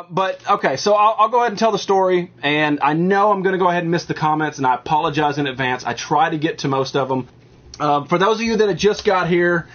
But, okay, so I'll go ahead and tell the story, and I know I'm going to go ahead and miss the comments, and I apologize in advance. I try to get to most of them. For those of you that have just got here,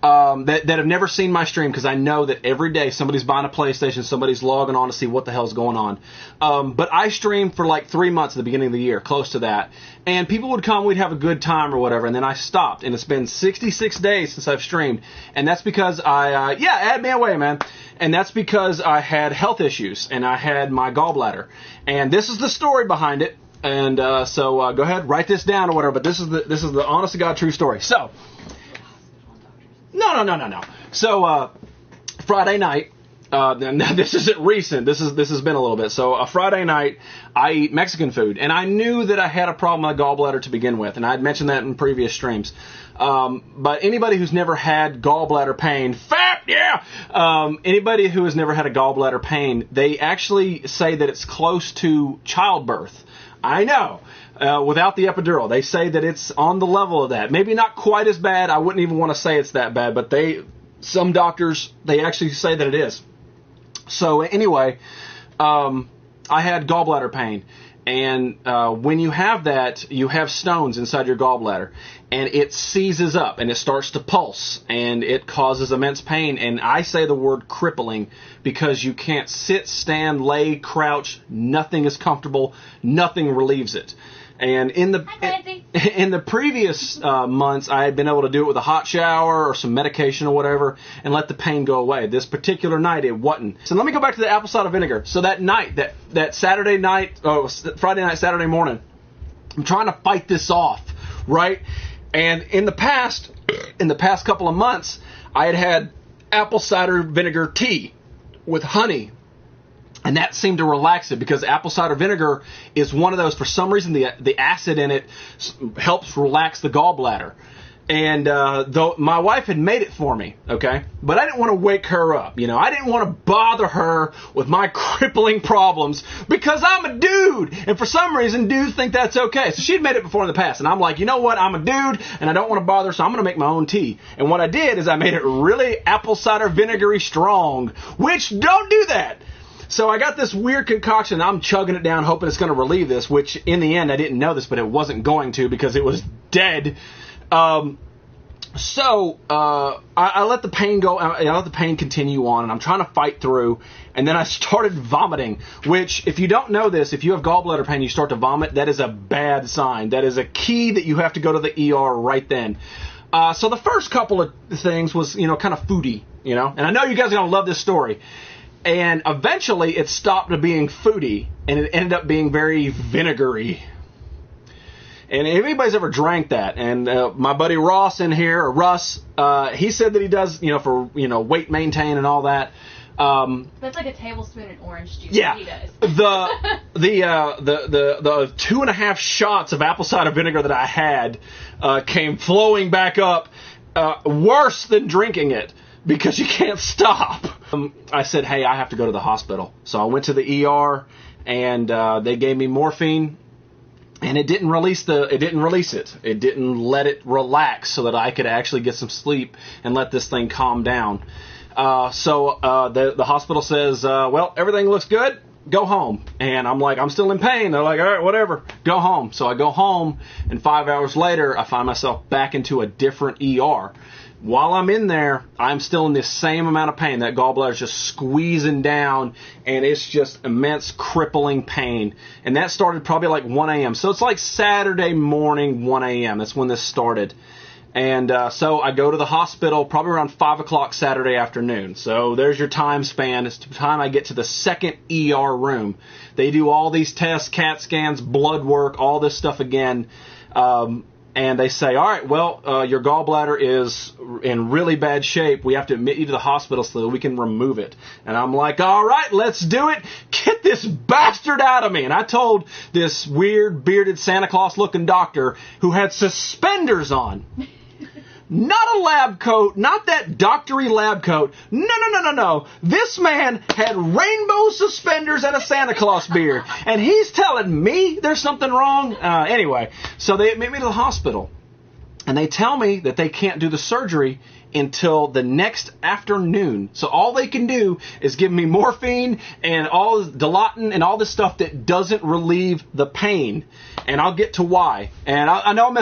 that have never seen my stream, because I know that every day somebody's buying a PlayStation, somebody's logging on to see what the hell's going on. But I streamed for like 3 months at the beginning of the year, close to that. And people would come, we'd have a good time or whatever, and then I stopped. And it's been 66 days since I've streamed. And that's because add me away, man. And that's because I had health issues, and I had my gallbladder. And this is the story behind it. And so go ahead, write this down or whatever, but this is the honest to God true story. So, no. So, Friday night, now this isn't recent, this has been a little bit. So, Friday night, I eat Mexican food, and I knew that I had a problem with my gallbladder to begin with, and I had mentioned that in previous streams. But anybody who's never had gallbladder pain, anybody who has never had a gallbladder pain, they actually say that it's close to childbirth. I know. Without the epidural. They say that it's on the level of that. Maybe not quite as bad. I wouldn't even want to say it's that bad, but some doctors, they actually say that it is. So anyway, I had gallbladder pain. And when you have that, you have stones inside your gallbladder. And it seizes up and it starts to pulse. And it causes immense pain. And I say the word crippling because you can't sit, stand, lay, crouch. Nothing is comfortable. Nothing relieves it. And in the previous months, I had been able to do it with a hot shower or some medication or whatever and let the pain go away. This particular night, it wasn't. So let me go back to the apple cider vinegar. So that night, that Saturday night, Friday night, Saturday morning, I'm trying to fight this off, right? And in the past couple of months, I had apple cider vinegar tea with honey. And that seemed to relax it because apple cider vinegar is one of those, for some reason, the acid in it helps relax the gallbladder. And though my wife had made it for me, okay? But I didn't want to wake her up, I didn't want to bother her with my crippling problems because I'm a dude. And for some reason, dudes think that's okay. So she'd made it before in the past. And I'm like, you know what? I'm a dude and I don't want to bother her, so I'm going to make my own tea. And what I did is I made it really apple cider vinegary strong, which don't do that. So I got this weird concoction. I'm chugging it down, hoping it's going to relieve this, which in the end, I didn't know this, but it wasn't going to because it was dead. So I let the pain go. I let the pain continue on, and I'm trying to fight through. And then I started vomiting, which, if you don't know this, if you have gallbladder pain, you start to vomit, that is a bad sign. That is a key that you have to go to the ER right then. So the first couple of things was, kind of foodie, And I know you guys are going to love this story. And eventually it stopped being foodie, and it ended up being very vinegary. And if anybody's ever drank that, and my buddy Ross in here, or Russ, he said that he does, for, weight maintain and all that. That's like a tablespoon of orange juice. Yeah. He does. The 2.5 shots of apple cider vinegar that I had came flowing back up, worse than drinking it. Because you can't stop. I said, hey, I have to go to the hospital. So I went to the ER, and they gave me morphine, and it didn't release it. It didn't let it relax so that I could actually get some sleep and let this thing calm down. So the hospital says, well, everything looks good. Go home. And I'm like, I'm still in pain. They're like, all right, whatever. Go home. So I go home, and 5 hours later, I find myself back into a different ER. While I'm in there, I'm still in the same amount of pain. That gallbladder's just squeezing down, and it's just immense, crippling pain. And that started probably like 1 a.m. So it's like Saturday morning, 1 a.m. That's when this started. And so I go to the hospital probably around 5 o'clock Saturday afternoon. So there's your time span. It's the time I get to the second ER room. They do all these tests, CAT scans, blood work, all this stuff again. And they say, all right, well, your gallbladder is in really bad shape. We have to admit you to the hospital so that we can remove it. And I'm like, all right, let's do it. Get this bastard out of me. And I told this weird, bearded, Santa Claus-looking doctor who had suspenders on. Not a lab coat, not that doctory lab coat. No. This man had rainbow suspenders and a Santa Claus beard. And he's telling me there's something wrong? Anyway, so they admit me to the hospital. And they tell me that they can't do the surgery until the next afternoon. So all they can do is give me morphine and all Dilaudid and all this stuff that doesn't relieve the pain. And I'll get to why. And I know I'm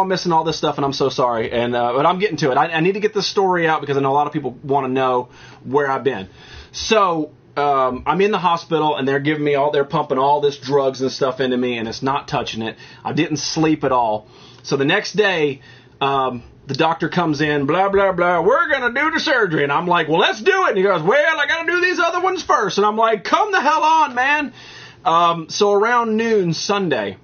missing all this stuff, and I'm so sorry. And but I'm getting to it. I need to get this story out because I know a lot of people want to know where I've been. So I'm in the hospital, and they're pumping all this drugs and stuff into me, and it's not touching it. I didn't sleep at all. So the next day, the doctor comes in, blah, blah, blah, we're going to do the surgery. And I'm like, well, let's do it. And he goes, well, I got to do these other ones first. And I'm like, come the hell on, man. So around noon Sunday,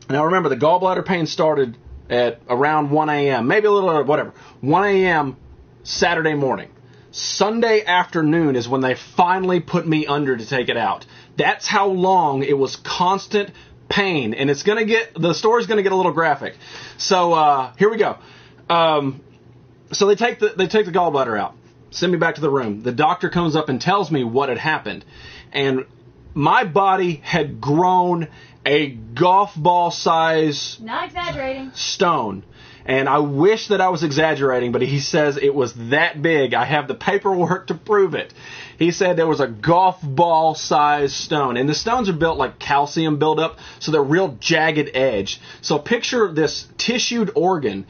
now remember, the gallbladder pain started at around 1 a.m., maybe a little, whatever, 1 a.m. Saturday morning. Sunday afternoon is when they finally put me under to take it out. That's how long it was constant pain. And the story's going to get a little graphic. So here we go. So they take the gallbladder out, send me back to the room. The doctor comes up and tells me what had happened. And my body had grown a golf ball size, not exaggerating, stone. And I wish that I was exaggerating, but he says it was that big. I have the paperwork to prove it. He said there was a golf ball size stone. And the stones are built like calcium buildup, so they're real jagged edge. So picture this tissued organ,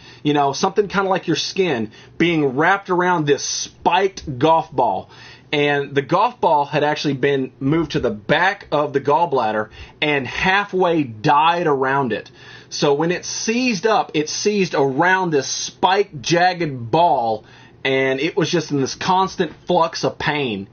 something kind of like your skin, being wrapped around this spiked golf ball. And the golf ball had actually been moved to the back of the gallbladder and halfway died around it. So when it seized up, it seized around this spiked, jagged ball, and it was just in this constant flux of pain.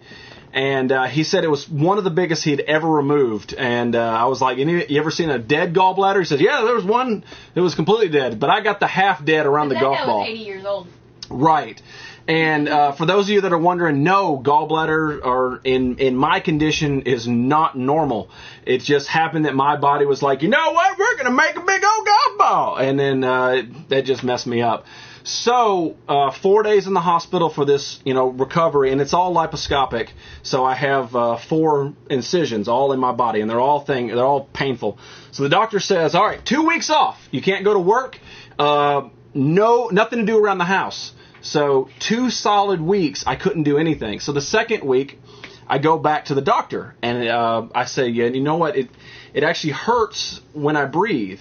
And he said it was one of the biggest he'd ever removed. And I was like, you ever seen a dead gallbladder? He said, yeah, there was one that was completely dead, but I got the half dead around the golf ball. That guy was 80 years old. Right. And for those of you that are wondering, no, gallbladder or in my condition is not normal. It just happened that my body was like, you know what, we're going to make a big old golf ball. And then that just messed me up. So 4 days in the hospital for this, recovery, and it's all liposcopic. So I have 4 incisions all in my body, and they're all painful. So the doctor says, all right, 2 weeks off. You can't go to work. Nothing to do around the house. So 2 solid weeks, I couldn't do anything. So the second week, I go back to the doctor, and I say, yeah, you know what? It actually hurts when I breathe.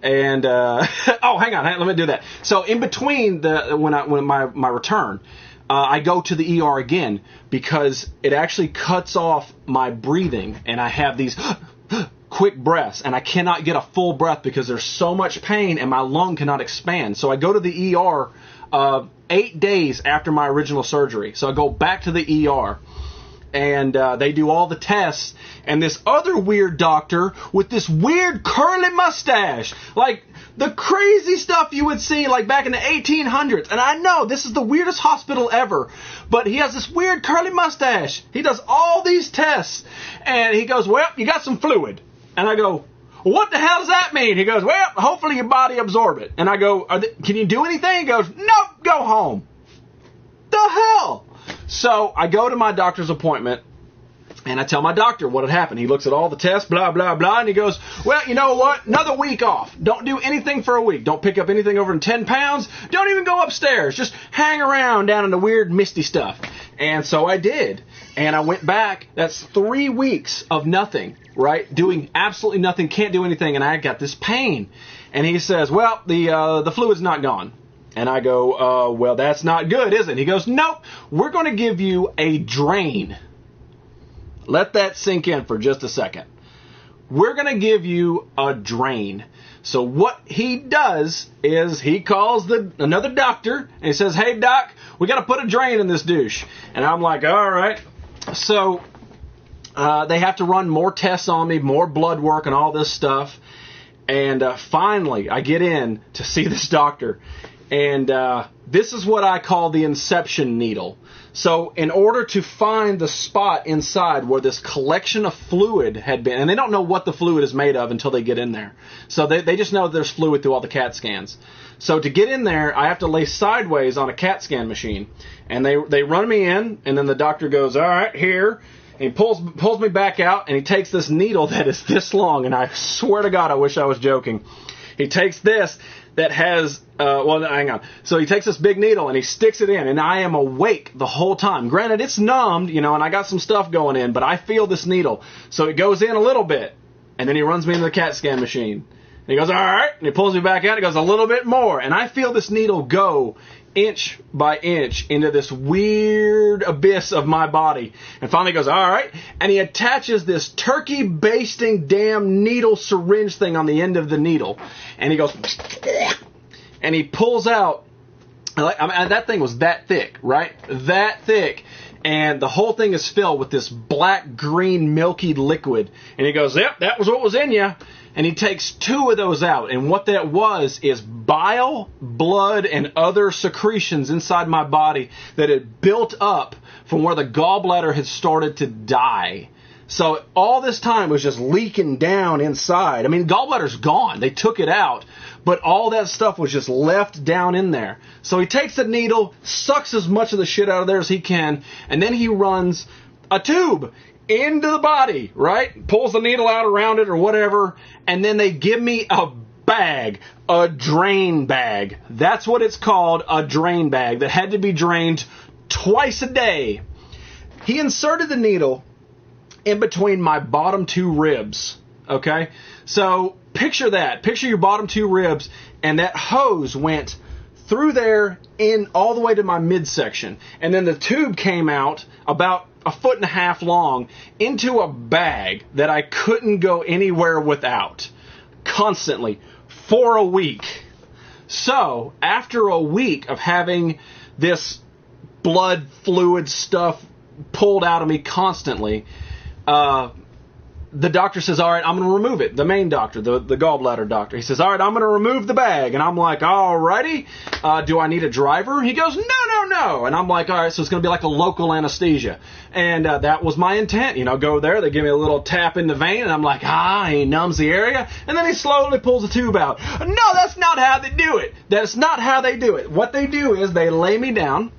And hang on, let me do that. So in between when my return, I go to the ER again because it actually cuts off my breathing, and I have these quick breaths, and I cannot get a full breath because there's so much pain and my lung cannot expand. So I go to the ER 8 days after my original surgery. So I go back to the ER, and they do all the tests, and this other weird doctor with this weird curly mustache, like the crazy stuff you would see like back in the 1800s. And I know this is the weirdest hospital ever, but he has this weird curly mustache. He does all these tests, and he goes, well, you got some fluid. And I go, what the hell does that mean? He goes, well, hopefully your body absorb it. And I go, can you do anything? He goes, nope, go home. The hell? So I go to my doctor's appointment, and I tell my doctor what had happened. He looks at all the tests, blah, blah, blah, and he goes, well, you know what? Another week off. Don't do anything for a week. Don't pick up anything over 10 pounds. Don't even go upstairs. Just hang around down in the weird, misty stuff. And so I did. And I went back. That's 3 weeks of nothing, right? Doing absolutely nothing, can't do anything, and I got this pain. And he says, well, the fluid's not gone. And I go, well, that's not good, is it? He goes, nope, we're going to give you a drain. Let that sink in for just a second. We're going to give you a drain. So what he does is he calls another doctor, and he says, hey, doc, we got to put a drain in this douche. And I'm like, all right. So they have to run more tests on me, more blood work and all this stuff. And finally, I get in to see this doctor. And this is what I call the inception needle. So in order to find the spot inside where this collection of fluid had been, and they don't know what the fluid is made of until they get in there. So they just know there's fluid through all the CAT scans. So to get in there, I have to lay sideways on a CAT scan machine. And they run me in, and then the doctor goes, all right, here. And he pulls me back out, and he takes this needle that is this long, and I swear to God, I wish I was joking. He takes this that has, hang on. So he takes this big needle and he sticks it in, and I am awake the whole time. Granted, it's numbed, and I got some stuff going in, but I feel this needle. So it goes in a little bit, and then he runs me into the CAT scan machine. And he goes, all right, and he pulls me back out. He goes, a little bit more. And I feel this needle go inch by inch into this weird abyss of my body. And finally goes, all right. And he attaches this turkey basting damn needle syringe thing on the end of the needle. And he goes, and he pulls out, that thing was that thick, right? That thick. And the whole thing is filled with this black, green, milky liquid. And he goes, yep, that was what was in you. And he takes 2 of those out. And what that was is bile, blood, and other secretions inside my body that had built up from where the gallbladder had started to die. So all this time was just leaking down inside. I mean, gallbladder's gone. They took it out. But all that stuff was just left down in there. So he takes the needle, sucks as much of the shit out of there as he can, and then he runs a tube into the body, right? Pulls the needle out around it or whatever, and then they give me a bag, a drain bag. That's what it's called, a drain bag that had to be drained twice a day. He inserted the needle in between my bottom 2 ribs, okay? So picture that. Picture your bottom 2 ribs, and that hose went through there in all the way to my midsection. And then the tube came out about 1.5 feet long into a bag that I couldn't go anywhere without. Constantly. For a week. So, after a week of having this blood fluid stuff pulled out of me constantly, the doctor says, all right, I'm going to remove it. The main doctor, the gallbladder doctor. He says, all right, I'm going to remove the bag. And I'm like, all righty. Do I need a driver? He goes, no. And I'm like, all right, so it's going to be like a local anesthesia. And that was my intent. Go there. They give me a little tap in the vein. And I'm like, he numbs the area. And then he slowly pulls the tube out. No, that's not how they do it. That's not how they do it. What they do is they lay me down,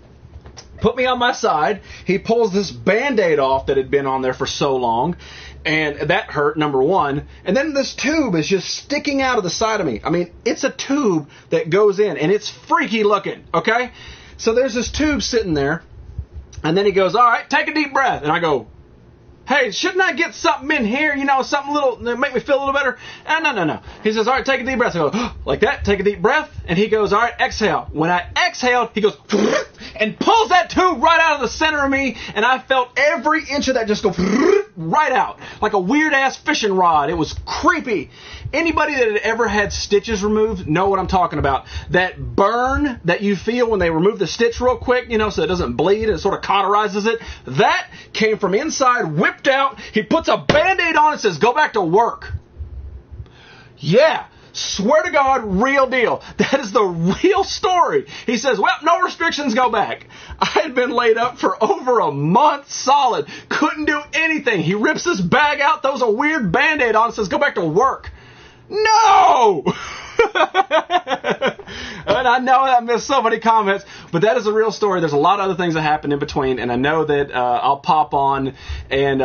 put me on my side. He pulls this Band-Aid off that had been on there for so long. And that hurt, number one. And then this tube is just sticking out of the side of me. I mean, it's a tube that goes in, and it's freaky looking, okay? So there's this tube sitting there, and then he goes, all right, take a deep breath. And I go, hey, shouldn't I get something in here, something little that make me feel a little better? No. He says, all right, take a deep breath. I go, like that, take a deep breath. And he goes, all right, exhale. When I exhaled, he goes, and pulls that tube right out of the center of me, and I felt every inch of that just go right out, like a weird-ass fishing rod. It was creepy. Anybody that had ever had stitches removed know what I'm talking about. That burn that you feel when they remove the stitch real quick, so it doesn't bleed and it sort of cauterizes it, that came from inside, whipped out. He puts a Band-Aid on and says, go back to work. Yeah. Swear to God, real deal. That is the real story. He says, well, no restrictions, go back. I had been laid up for over a month solid. Couldn't do anything. He rips this bag out, throws a weird Band-Aid on, and says, go back to work. No! And I know I missed so many comments, but that is a real story. There's a lot of other things that happen in between, and I know that I'll pop on and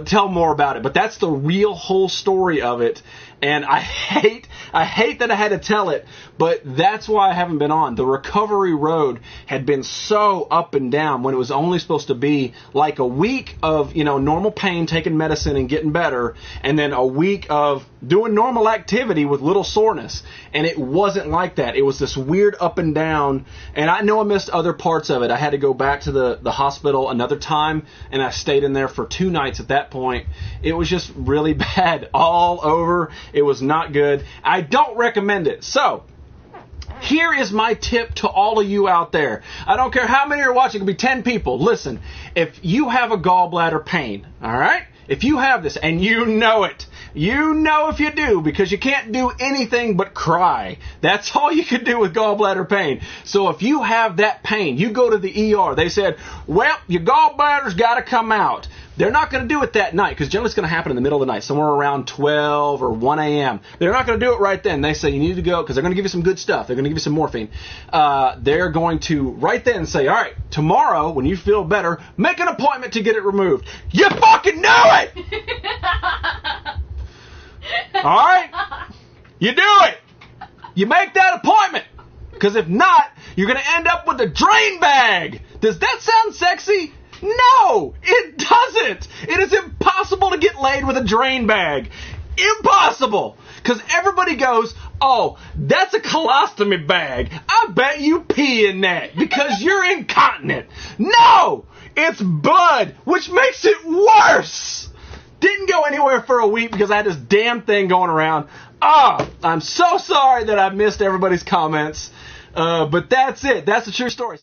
tell more about it. But that's the real whole story of it. And I hate that I had to tell it, but that's why I haven't been on. The recovery road had been so up and down when it was only supposed to be like a week of, normal pain, taking medicine and getting better, and then a week of doing normal activity with little soreness. And it wasn't like that. It was this weird up and down, and I know I missed other parts of it. I had to go back to the hospital another time, and I stayed in there for 2 nights at that point. It was just really bad all over. It was not good. I don't recommend it. So, here is my tip to all of you out there. I don't care how many are watching. It could be 10 people. Listen, if you have a gallbladder pain, all right? If you have this and you know it, you know if you do, because you can't do anything but cry. That's all you can do with gallbladder pain. So if you have that pain, you go to the ER. They said, well, your gallbladder's got to come out. They're not going to do it that night, because generally it's going to happen in the middle of the night, somewhere around 12 or 1 a.m. They're not going to do it right then. They say you need to go, because they're going to give you some good stuff. They're going to give you some morphine. They're going to right then say, all right, tomorrow when you feel better, make an appointment to get it removed. You fucking know it! All right? You do it! you make that appointment. Because if not, you're going to end up with a drain bag. Does that sound sexy? No, it doesn't. It is impossible to get laid with a drain bag. Impossible. Because everybody goes, oh, that's a colostomy bag. I bet you pee in that because you're incontinent. No, it's blood, which makes it worse. Didn't go anywhere for a week because I had this damn thing going around. I'm so sorry that I missed everybody's comments. But that's it. That's the true story.